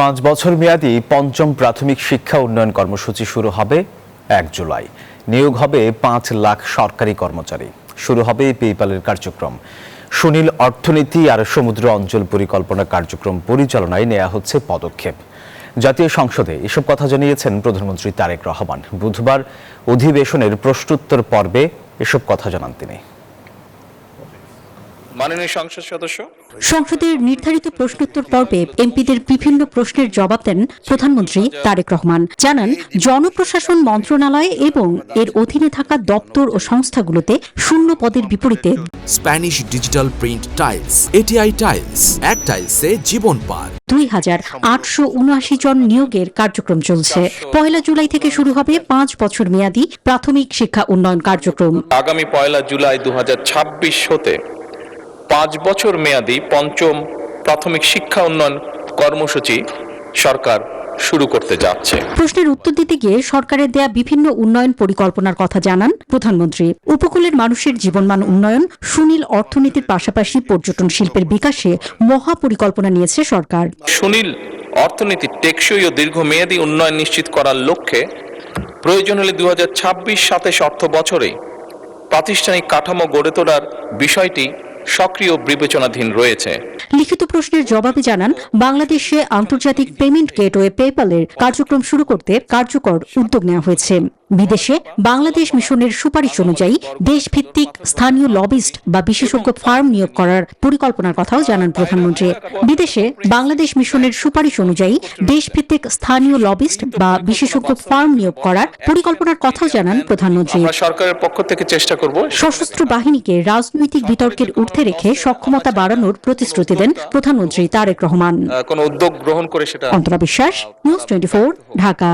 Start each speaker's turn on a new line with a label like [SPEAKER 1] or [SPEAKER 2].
[SPEAKER 1] 5 বছর মেয়াদী পঞ্চম প্রাথমিক শিক্ষা উন্নয়ন কর্মসূচি শুরু হবে 1 জুলাই। নিয়োগ হবে 5 লাখ সরকারি কর্মচারী। শুরু হবে পেপ্যালের কার্যক্রম। সুনীল অর্থনীতি আর সমুদ্র অঞ্চল পরিকল্পনা কার্যক্রম পরিচালনায় নেওয়া হচ্ছে পদক্ষেপ। জাতীয় সংসদে এসব কথা জানিয়েছেন প্রধানমন্ত্রী তারেক রহমান। বুধবার অধিবেশনের প্রশ্নোত্তর পর্বে এসব কথা জানান তিনি।
[SPEAKER 2] মাননীয় সংসদ সদস্য,
[SPEAKER 3] সংসদের নির্ধারিত প্রশ্নোত্তর পর্বে এমপিদের বিভিন্ন প্রশ্নের জবাব দেন প্রধানমন্ত্রী তারেক রহমান। জানান, জনপ্রশাসন মন্ত্রণালয় এবং এর অধীনে থাকা দপ্তর ও সংস্থাগুলোতে শূন্য পদের বিপরীতে
[SPEAKER 4] Spanish digital print tiles, ATI tiles, এক টাইলসে জীবন পার
[SPEAKER 3] 2879 জন নিয়োগের কার্যক্রম চলছে। 1 জুলাই থেকে শুরু হবে 5 বছর মেয়াদী প্রাথমিক শিক্ষা উন্নয়ন কার্যক্রম।
[SPEAKER 2] আগামী 1 জুলাই 2026 হতে 5 বছর মেয়াদী পঞ্চম প্রাথমিক শিক্ষা উন্নয়ন কর্মসূচি সরকার শুরু করতে যাচ্ছে।
[SPEAKER 3] প্রশ্নের উত্তর দিতে গিয়ে সরকারের দেয়া বিভিন্ন উন্নয়ন পরিকল্পনার কথা জানান প্রধানমন্ত্রী। উপকূলের মানুষের জীবনমান উন্নয়ন, সুনীল অর্থনীতির পাশাপাশি পর্যটন শিল্পের বিকাশে মহা পরিকল্পনা নিয়েছে সরকার।
[SPEAKER 2] সুনীল অর্থনীতির টেকসই ও দীর্ঘমেয়াদী উন্নয়ন নিশ্চিত করার লক্ষ্যে প্রয়োজন হলে 2026-27 অর্থ বছরে প্রাতিষ্ঠানিক কাঠামো গড়ে তোলার বিষয়টি সক্রিয় বিবেচনাধীন রয়েছে।
[SPEAKER 3] লিখিত প্রশ্নের জবাবে জানান, বাংলাদেশে আন্তর্জাতিক পেমেন্ট গেটওয়ে পেপ্যালের কার্যক্রম শুরু করতে কার্যকর উদ্যোগ নেওয়া হয়েছে। বিদেশে বাংলাদেশ মিশনের সুপারিশ অনুযায়ী দেশভিত্তিক স্থানীয় লবিস্ট বা বিশেষজ্ঞ ফার্ম নিয়োগ করার পরিকল্পনার কথাও জানান প্রধানমন্ত্রী। বিদেশে বাংলাদেশ মিশনের সুপারিশ অনুযায়ী দেশভিত্তিক স্থানীয় লবিস্ট বা বিশেষজ্ঞ ফার্ম নিয়োগ করার পরিকল্পনার কথাও জানান প্রধানমন্ত্রী।
[SPEAKER 2] আমরা সরকারের পক্ষ থেকে চেষ্টা করব
[SPEAKER 3] সশস্ত্র বাহিনীকে রাজনৈতিক বিতর্কের ঊর্ধ্বে রেখে সক্ষমতা বাড়ানোর প্রতিশ্রুতি দেন প্রধানমন্ত্রী তারেক রহমান।
[SPEAKER 2] কোন উদ্যোগ গ্রহণ করে সেটা
[SPEAKER 3] অন্তরা বিশ্বাস, নিউজ 24, ঢাকা।